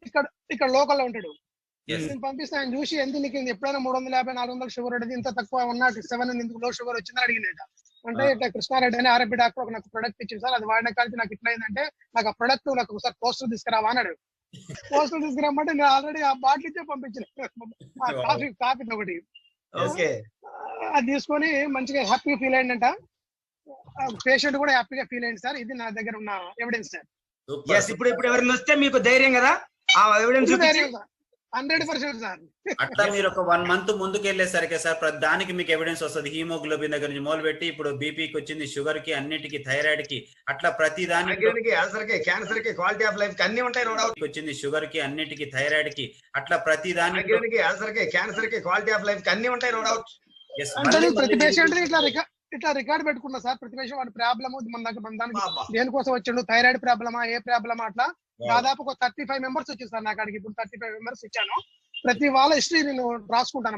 ఇక్కడ ఇక్కడ లోకల్లో ఉంటాడు. నేను పంపిస్తే ఆయన చూసి ఎంత నీకు ఎప్పుడైనా 350 400 షుగర్ ఉంటుంది, ఇంత తక్కువ ఉన్న 7 ఎందుకు లో షుగర్ వచ్చిందని అడిగినట. అంటే ఇట్లా కృష్ణారెడ్డి అని ఆర్ఎంపీ డాక్టర్ ఒక నాకు ప్రొడక్ట్ ఇచ్చింది సార్, అది వాడిన కలిసి నాకు ఇట్లా అయిందంటే నాకు ఆ ప్రొడక్ట్ నాకు ఒకసారి పోస్టర్ తీసుకురావా అన్నాడు. పోస్టర్ తీసుకురామంటే నేను ఆల్రెడీ ఆ బాటిల్ ఇచ్చే పంపించిన కాఫీ ఒకటి అది తీసుకొని మంచిగా హ్యాపీగా ఫీల్ అయిందంట. పేషెంట్ కూడా హ్యాపీగా ఫీల్ అయింది సార్. ఇది నా దగ్గర ఉన్న ఎవిడెన్స్ సార్. ఇప్పుడు ఎవరైనా వస్తే మీకు ధైర్యం కదా ఆ ఎవిడెన్స్ 100% సార్. అట్లా మీరు ఒక 1 month ముందుకు వెళ్ళేసరికి సార్ దానికి మీకు ఎవిడెన్స్ వస్తుంది. హీమోగ్లోబిన్ దగ్గర నుంచి మొదలు పెట్టి ఇప్పుడు బీపీకి వచ్చింది, షుగర్ కి, అన్నిటికి, థైరాయిడ్ కి, అట్లా ప్రతి దానికి క్యాన్సర్ కి క్వాలిటీ ఆఫ్ లైఫ్ అన్ని ఉంటాయి. వచ్చింది షుగర్ కి, అన్నిటికి, థైరాయిడ్ కి, అట్లా ప్రతి దానికి క్యాన్సర్ కి క్వాలిటీ ఆఫ్ లైఫ్ అన్ని ఉంటాయి. No doubt. ప్రతి పేషెంట్ ఇట్లా రికార్డ్ పెట్టుకున్నా సార్. ప్రతి పేషెంట్ వాడి ప్రాబ్లమ్ మన దానికి దేనికోసం వచ్చిండు, థైరాయిడ్ ప్రాబ్లమా, ఏ ప్రాబ్లమా, అట్లా దాదాపు ఒక 35 మెంబర్స్ వచ్చారు సార్ నాకు అడిగి. ఇప్పుడు 35 మెంబర్స్ ఇచ్చాను. ప్రతి వాళ్ళ హిస్టరీ నేను రాసుకుంటాను.